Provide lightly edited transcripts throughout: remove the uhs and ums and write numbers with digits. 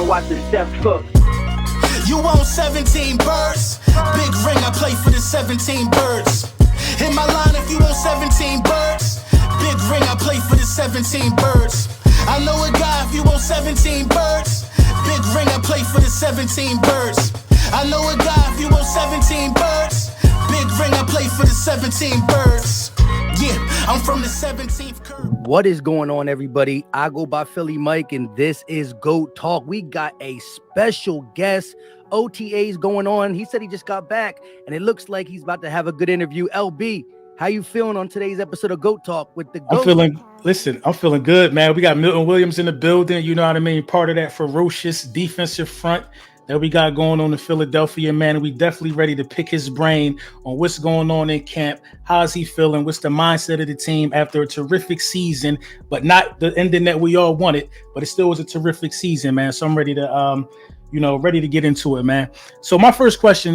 and watch the step cook. You want 17 birds? Big ring, I play for the 17 birds. Hit my line if you want 17 birds. Big ring, I play for the 17 birds. I know a guy if you want 17 birds. Big ring, I play for the 17 birds. I know a guy if you want 17 birds. Big ring, I play for the 17 birds. Yeah, I'm from the 17th curve. What is going on, everybody? I go by Philly Mike, and this is GOAT Talk. We got a special guest. OTA's going on. He said he just got back, and it looks like he's about to have a good interview. LB, how you feeling on today's episode of GOAT Talk with the GOAT? I'm feeling good, man. We got Milton Williams in the building. You know what I mean? Part of that ferocious defensive front that we got going on in Philadelphia, man. And we definitely ready to pick his brain on what's going on in camp. How's he feeling? What's the mindset of the team after a terrific season, but not the ending that we all wanted, but it still was a terrific season, man. So I'm ready to, ready to get into it, man. So my first question,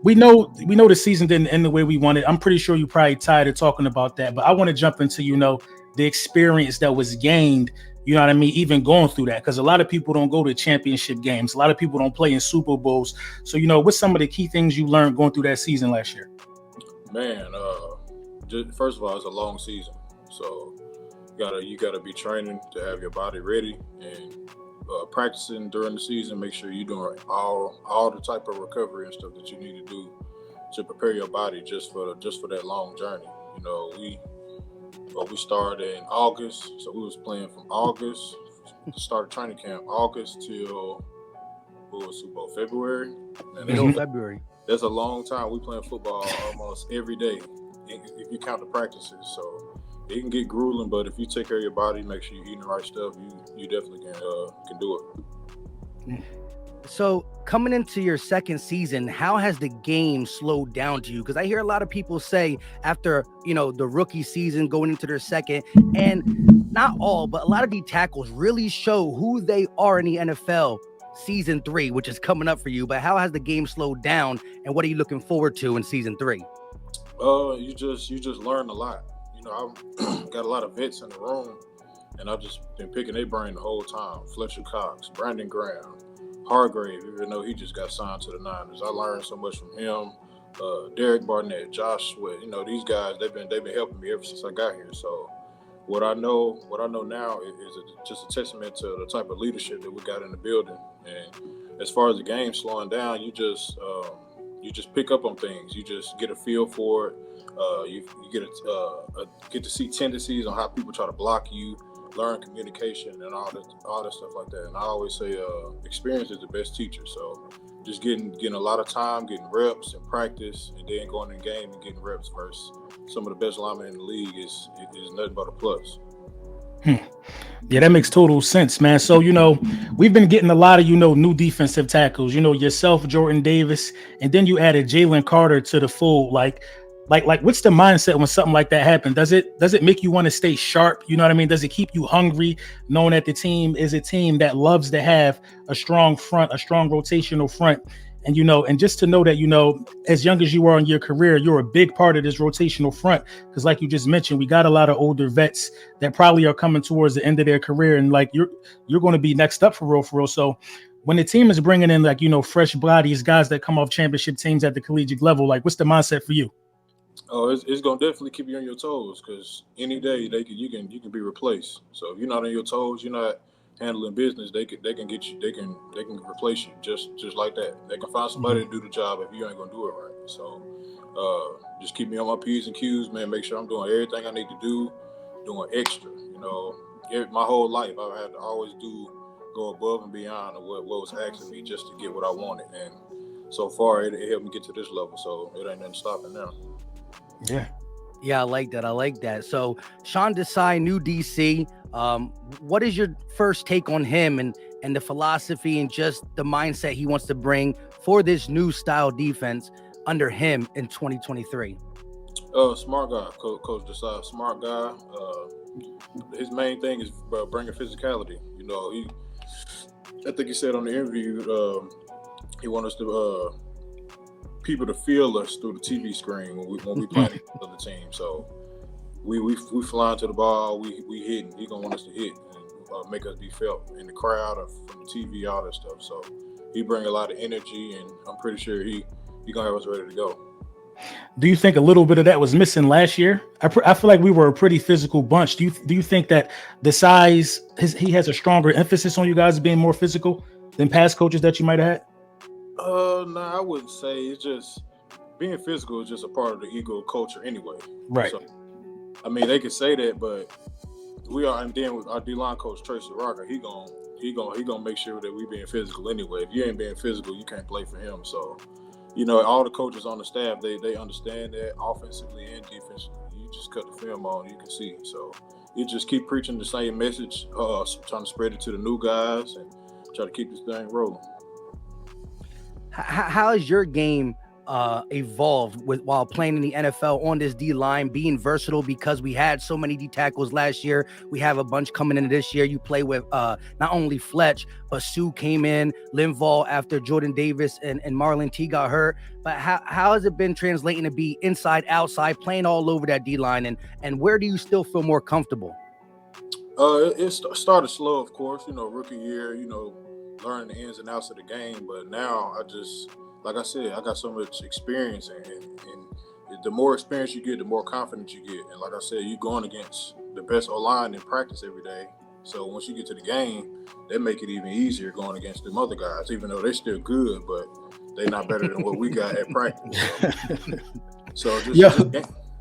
we know the season didn't end the way we wanted. I'm pretty sure you're probably tired of talking about that, but I want to jump into, the experience that was gained, you know what I mean, even going through that, because a lot of people don't go to championship games. A lot of people don't play in Super Bowls. So, what's some of the key things you learned going through that season last year? Man, first of all, it's a long season. So you gotta be training to have your body ready and practicing during the season. Make sure you're doing all the type of recovery and stuff that you need to do to prepare your body just for that long journey. We started in August, so we was playing from August, started training camp August till Super Bowl February. February. That's a long time. We playing football almost every day if you count the practices. So it can get grueling, but if you take care of your body, make sure you're eating the right stuff, you definitely can do it. So coming into your second season, how has the game slowed down to you? Because I hear a lot of people say after, the rookie season going into their second, and not all, but a lot of these tackles really show who they are in the NFL season 3, which is coming up for you. But how has the game slowed down, and what are you looking forward to in season 3? You just learn a lot. I've got a lot of vets in the room, and I've just been picking their brain the whole time. Fletcher Cox, Brandon Graham, Hargrave, even though he just got signed to the Niners. I learned so much from him. Derek Barnett, Josh Sweat, these guys, they've been helping me ever since I got here. So what I know now is just a testament to the type of leadership that we got in the building. And as far as the game slowing down, you just pick up on things. You just get a feel for it. You get to see tendencies on how people try to block you, learn communication and all that stuff like that. And I always say experience is the best teacher. So just getting a lot of time, getting reps and practice, and then going in the game and getting reps versus some of the best linemen in the league is nothing but a plus. Yeah, that makes total sense, man. So, we've been getting a lot of, new defensive tackles, yourself, Jordan Davis, and then you added Jalen Carter to the fold. Like what's the mindset when something like that happens? Does it make you want to stay sharp? You know what I mean? Does it keep you hungry, knowing that the team is a team that loves to have a strong front, a strong rotational front? And, and just to know that, as young as you are in your career, you're a big part of this rotational front. Because like you just mentioned, we got a lot of older vets that probably are coming towards the end of their career. And you're going to be next up for real. So when the team is bringing in fresh bodies, guys that come off championship teams at the collegiate level, what's the mindset for you? Oh, it's gonna definitely keep you on your toes, because any day you can be replaced. So if you're not on your toes, you're not handling business, they can get you, they can replace you just like that. They can find somebody to do the job if you ain't gonna do it right. So just keep me on my P's and Q's, man. Make sure I'm doing everything I need to do, doing extra. My whole life I've had to always go above and beyond of what was asking me just to get what I wanted. And so far it helped me get to this level. So it ain't nothing stopping now. Yeah, I like that. So Sean Desai, new DC. What is your first take on him and the philosophy and just the mindset he wants to bring for this new style defense under him in 2023? Smart guy, Coach Desai, smart guy. His main thing is bringing physicality. I think he said on the interview, he wants us to people to feel us through the TV screen when we play against the other team. So we flying to the ball, we hitting. He gonna want us to hit. And make us be felt in the crowd or from the TV, all that stuff. So he bring a lot of energy, and I'm pretty sure he gonna have us ready to go. Do you think a little bit of that was missing last year? I feel like we were a pretty physical bunch. Do you think that the size he has a stronger emphasis on you guys being more physical than past coaches that you might have had? No, I wouldn't say. It's just being physical is just a part of the Eagle culture anyway. Right. So, I mean, they could say that, but we are. And then with our D-line coach Tracy Rocker, he gonna make sure that we being physical anyway. If you ain't being physical, you can't play for him. So, you know, all the coaches on the staff, they understand that offensively and defensively. You just cut the film on, you can see. So you just keep preaching the same message, trying to spread it to the new guys and try to keep this thing rolling. How has your game evolved while playing in the NFL on this D line, being versatile, because we had so many D tackles last year? We have a bunch coming in this year. You play with not only Fletch, but Sue came in, Linval after Jordan Davis and Marlon T got hurt. But how has it been translating to be inside, outside, playing all over that D line, and where do you still feel more comfortable? It started slow, of course. You know, rookie year. You know, learning the ins and outs of the game. But now like I said, I got so much experience, and the more experience you get, the more confidence you get. And like I said, you're going against the best Oline in practice every day. So once you get to the game, they make it even easier going against them other guys, even though they're still good, but they're not better than what we got at practice. So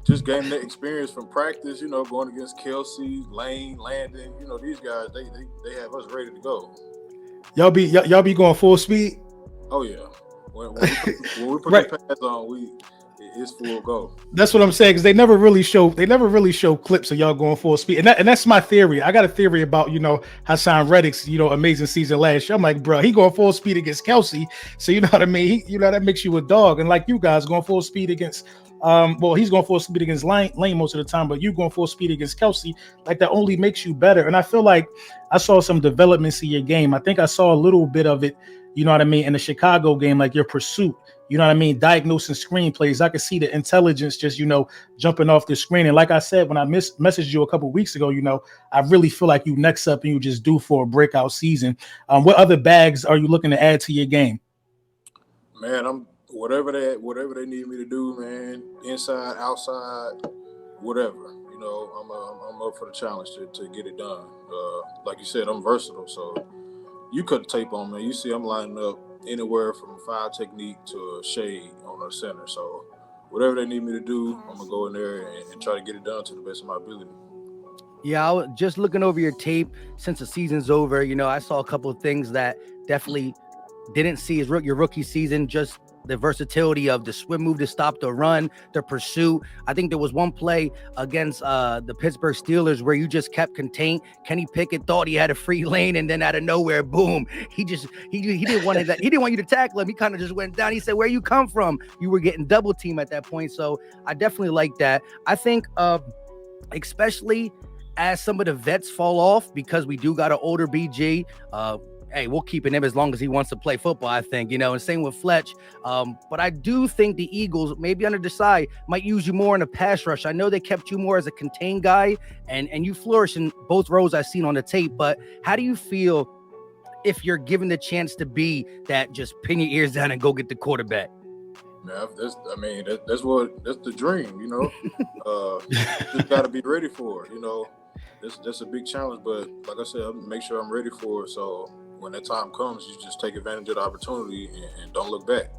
just gain that experience from practice, you know, going against Kelsey, Lane, Landon, you know, these guys, they have us ready to go. Y'all be going full speed? Oh yeah. When we put right. the pads on, it's full go. That's what I'm saying, because they never really show clips of y'all going full speed, and that's my theory. I got a theory about, you know, Hassan Reddick's, you know, amazing season last year. I'm like, bro, he going full speed against Kelsey, so you know what I mean. You know, that makes you a dog, and like you guys going full speed against. He's going full speed against Lane most of the time, but you going full speed against Kelsey, like that only makes you better. And I feel like I saw some developments in your game. I think I saw a little bit of it, you know what I mean, in the Chicago game, like your pursuit, you know what I mean, diagnosing screenplays. I could see the intelligence just, you know, jumping off the screen. And like I said, when I messaged you a couple of weeks ago, you know, I really feel like you next up and you just due for a breakout season. What other bags are you looking to add to your game? Man, whatever they need me to do, man, inside, outside, whatever. You know, I'm up for the challenge to get it done. Like you said, I'm versatile, so you cut the tape on me. You see, I'm lining up anywhere from 5 technique to a shade on the center. So whatever they need me to do, I'm gonna go in there and try to get it done to the best of my ability. Yeah, I was just looking over your tape since the season's over. You know, I saw a couple of things that definitely didn't see as your rookie season, just the versatility of the swim move to stop the run, the pursuit. I think there was one play against the Pittsburgh Steelers where you just kept contained. Kenny Pickett thought he had a free lane, and then out of nowhere, boom, he didn't want that. He didn't want you to tackle him. He kind of just went down. He said, "Where you come from?" You were getting double team at that point. So I definitely like that. I think especially as some of the vets fall off, because we do got an older BG. Hey, we'll keep him as long as he wants to play football, I think, you know, and same with Fletch. But I do think the Eagles, maybe under the side, might use you more in a pass rush. I know they kept you more as a contained guy, and you flourish in both roles I've seen on the tape. But how do you feel if you're given the chance to be that just pin your ears down and go get the quarterback? Man, that's the dream, you know. Just got to be ready for it, you know. That's a big challenge, but like I said, make sure I'm ready for it. So when that time comes, you just take advantage of the opportunity and don't look back.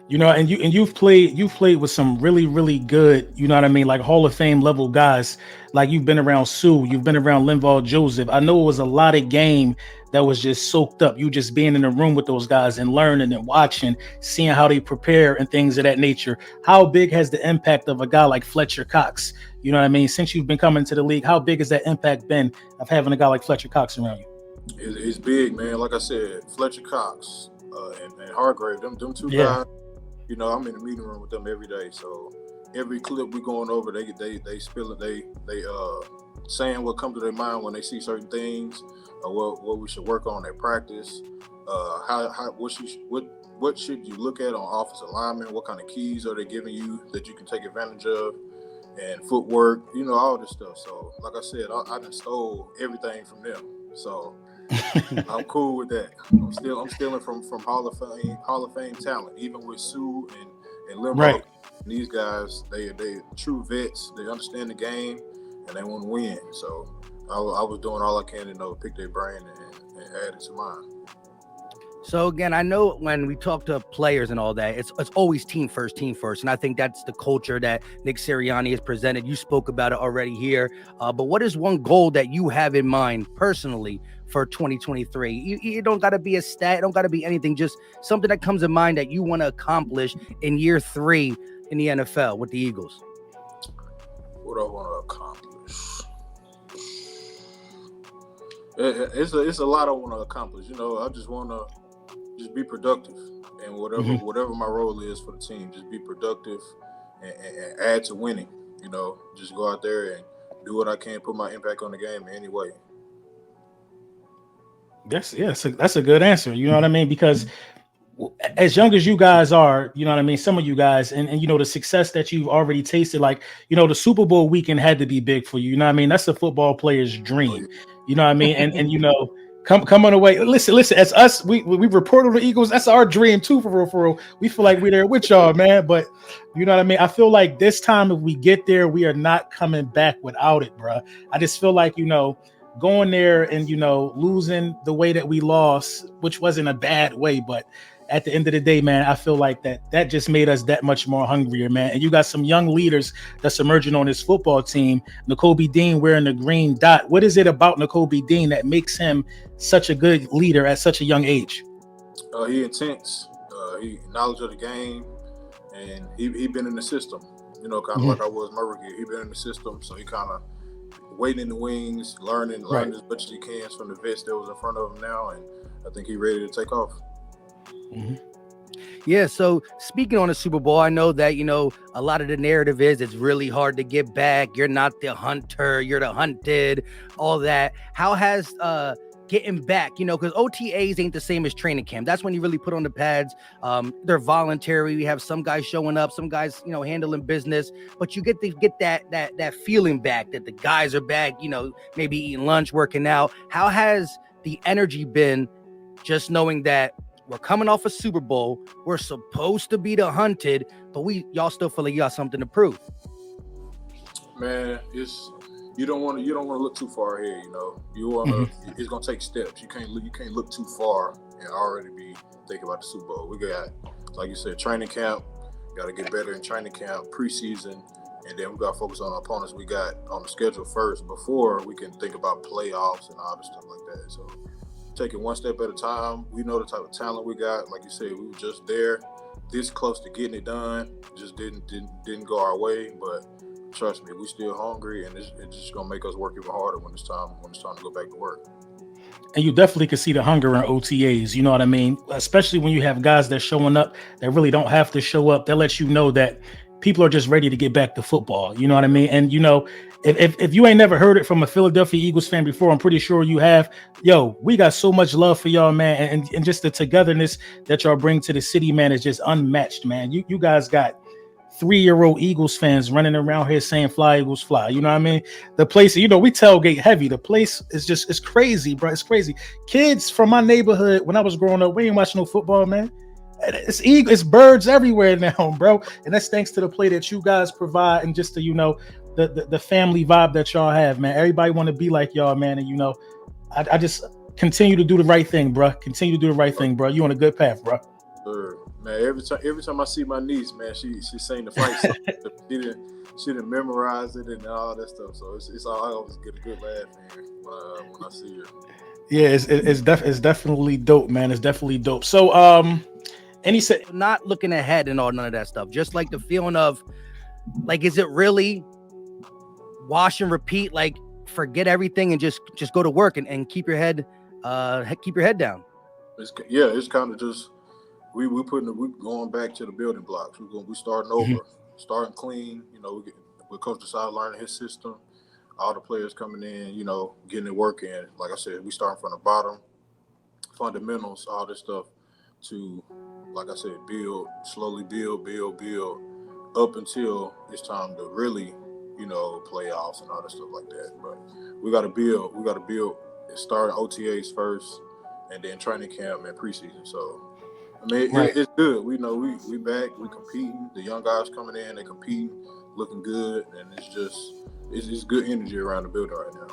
You know, and you've played with some really, really good, you know what I mean, like Hall of Fame level guys. Like you've been around Sue, you've been around Linval Joseph. I know it was a lot of game that was just soaked up. You just being in the room with those guys and learning and watching, seeing how they prepare and things of that nature. How big has the impact of a guy like Fletcher Cox? You know what I mean? Since you've been coming to the league, how big has that impact been of having a guy like Fletcher Cox around you? It's big, man. Like I said, Fletcher Cox and Hargrave, them two guys. You know, I'm in the meeting room with them every day. So every clip we going over, they spill it. They saying what comes to their mind when they see certain things, or what we should work on at practice. What should you look at on offensive linemen? What kind of keys are they giving you that you can take advantage of? and footwork, all this stuff. So, like I said, I done stole everything from them. So I'm cool with that. I'm stealing from Hall of Fame talent, even with Sue and Limbo. Right. These guys, they true vets. They understand the game and they want to win. So I was doing all I can to pick their brain and add it to mine. So again, I know when we talk to players and all that, it's always team first. And I think that's the culture that Nick Sirianni has presented. You spoke about it already here. But what is one goal that you have in mind personally for 2023? You don't got to be a stat, don't got to be anything, just something that comes in mind that you want to accomplish in year 3 in the NFL with the Eagles. What I want to accomplish? It's a lot I want to accomplish. I just want to just be productive, and whatever my role is for the team, just be productive and add to winning. Just go out there and do what I can, put my impact on the game in any way. That's a good answer. You know what I mean? Because as young as you guys are, you know what I mean, some of you guys, and the success that you've already tasted, like, the Super Bowl weekend had to be big for you. You know what I mean? That's a football player's dream. You know what I mean? And come on away. Listen, as us, we report on the Eagles. That's our dream too, for real. We feel like we're there with y'all, man. But you know what I mean? I feel like this time, if we get there, we are not coming back without it, bro. I just feel like, going there and, losing the way that we lost, which wasn't a bad way, but at the end of the day, man, I feel like that just made us that much more hungrier, man. And you got some young leaders that's emerging on this football team. Nakobe Dean wearing the green dot. What is it about Nakobe Dean that makes him such a good leader at such a young age? He intense. He knowledge of the game, and he been in the system. Kind of like I was my rookie. He been in the system, so he kind of waiting in the wings, learning Right. as much as he can from the vets that was in front of him now, and I think he's ready to take off. Mm-hmm. Yeah, so speaking on the Super Bowl, I know that, a lot of the narrative is it's really hard to get back. You're not the hunter, you're the hunted, all that. How has getting back, because OTAs ain't the same as training camp. That's when you really put on the pads. They're voluntary. We have some guys showing up, some guys, handling business, but you get that feeling back that the guys are back, maybe eating lunch, working out. How has the energy been just knowing that we're coming off a Super Bowl, we're supposed to be the hunted, but y'all still feel like you got something to prove? Man, you don't want to look too far ahead. You want to. It's gonna take steps. You can't look too far and already be thinking about the Super Bowl. We got, like you said, training camp. Got to get better in training camp, preseason, and then we got to focus on our opponents we got on the schedule first before we can think about playoffs and all this stuff like that. So, taking one step at a time. We know the type of talent we got. Like you said, we were just there, this close to getting it done. Just didn't go our way, but trust me, we still hungry, and it's just gonna make us work even harder when it's time to go back to work. And you definitely can see the hunger in OTAs, you know what I mean? Especially when you have guys that showing up that really don't have to show up. That lets you know that people are just ready to get back to football. You know what I mean? And, if you ain't never heard it from a Philadelphia Eagles fan before, I'm pretty sure you have. Yo, we got so much love for y'all, man. And just the togetherness that y'all bring to the city, man, is just unmatched, man. You guys got 3-year-old Eagles fans running around here saying fly Eagles fly. You know what I mean? The place, we tailgate heavy. The place is it's crazy, bro. It's crazy. Kids from my neighborhood, when I was growing up, we ain't watching no football, man. It's birds everywhere now, bro. And that's thanks to the play that you guys provide and just the family vibe that y'all have, man. Everybody want to be like y'all, man. And I just continue to do the right thing, bro. Continue to do the right thing, bro. You on a good path, bro. Sure. Man, every time I see my niece, man, she sang the fight song. she didn't memorize it and all that stuff. So it's all, I always get a good laugh when I see her. Yeah, it's definitely dope, man. It's definitely dope. So and he said, not looking ahead and all none of that stuff. Just like the feeling of, like, is it really wash and repeat? Like, forget everything and just go to work and keep your head down. It's kind of just we going back to the building blocks. We starting over, starting clean. We Coach Desai learning his system. All the players coming in, getting it working. Like I said, we starting from the bottom, fundamentals, all this stuff to, like I said, slowly build up until it's time to really you know, playoffs and all that stuff like that. But we got to build. We got to build. Start OTAs first, and then training camp and preseason. So, I mean, it's good. We know we back. We competing. The young guys coming in, they competing, looking good, and it's good energy around the building right now.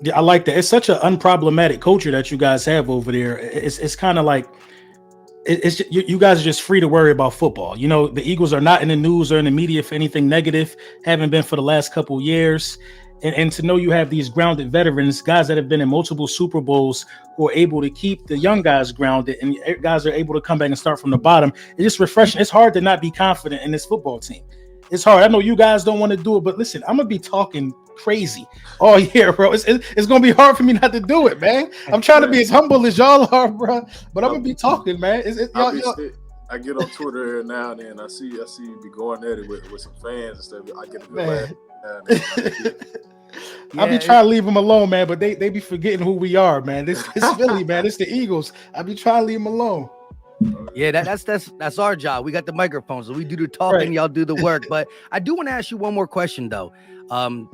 Yeah, I like that. It's such an unproblematic culture that you guys have over there. It's kind of like you guys are just free to worry about football. You know, the Eagles are not in the news or in the media for anything negative. Haven't been for the last couple of years. And to know you have these grounded veterans, guys that have been in multiple Super Bowls, who are able to keep the young guys grounded, and guys are able to come back and start from the bottom. It's just refreshing. It's hard to not be confident in this football team. It's hard. I know you guys don't want to do it, but listen, I'm gonna be talking crazy all year, bro. It's gonna be hard for me not to do it, man. I'm trying to be as humble as y'all are, bro, but I'm gonna be talking, man. I get on Twitter now and then. I see you be going at it with some fans and stuff. I get a good laugh. I be trying to leave them alone, man, but they be forgetting who we are, man. It's Philly, man. It's the Eagles. I be trying to leave them alone. Yeah, that's our job. We got the microphones, so we do the talking, right. Y'all do the work. But I do want to ask you one more question, though.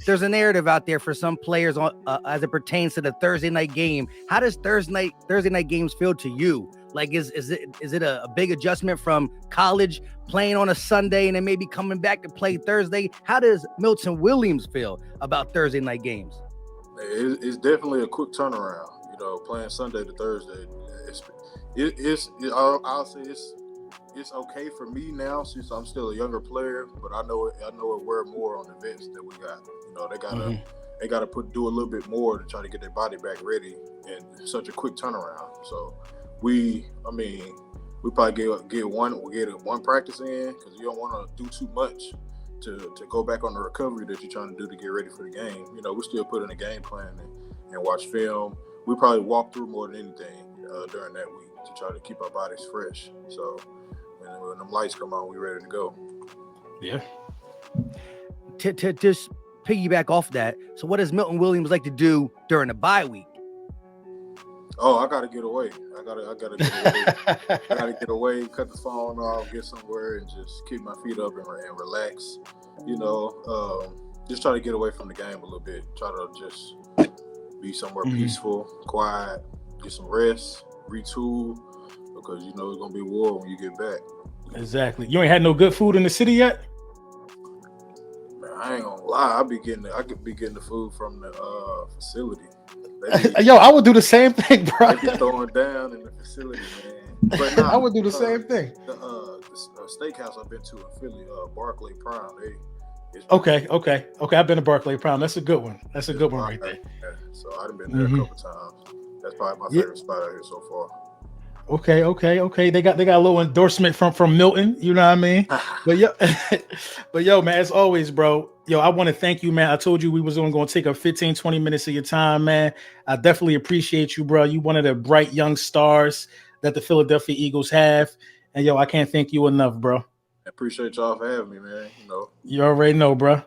There's a narrative out there for some players as it pertains to the Thursday night game. How does Thursday night games feel to you? Like, is it a big adjustment from college playing on a Sunday and then maybe coming back to play Thursday? How does Milton Williams feel about Thursday night games? It's definitely a quick turnaround. You know, playing Sunday to Thursday. I'll say it's okay for me now since I'm still a younger player, but I know it wear more on the vets that we got. You know, they gotta do a little bit more to try to get their body back ready in such a quick turnaround. So we probably get one practice in because you don't want to do too much to go back on the recovery that you're trying to do to get ready for the game. You know, we still put in a game plan and watch film. We probably walk through more than anything during that week to try to keep our bodies fresh. So when them lights come on, we ready to go. Yeah. To just piggyback off that, so what does Milton Williams like to do during the bye week? Oh, I gotta get away. I gotta get away. I gotta get away, cut the phone off, get somewhere, and just keep my feet up and relax. You know, just try to get away from the game a little bit. Try to just be somewhere peaceful, quiet, get some rest, retool, because you know it's gonna be war when you get back. Exactly. You ain't had no good food in the city yet? Man, I ain't gonna lie. I could be getting the food from the facility. Yo, I would do the same thing, bro. They be throwing down in the facility, man. But I would do the same thing. The steakhouse I've been to in Philly, Barclay Prime. Okay. I've been to Barclay Prime. That's a good one. That's a good one right there. Yeah. So I've been there a couple times. That's probably my favorite spot out here so far. Okay. They got a little endorsement from Milton. You know what I mean? But yo, man, as always, bro. Yo, I want to thank you, man. I told you we was only going to take up 15, 20 minutes of your time, man. I definitely appreciate you, bro. You one of the bright young stars that the Philadelphia Eagles have. And yo, I can't thank you enough, bro. I appreciate y'all for having me, man. You know. You already know, bro.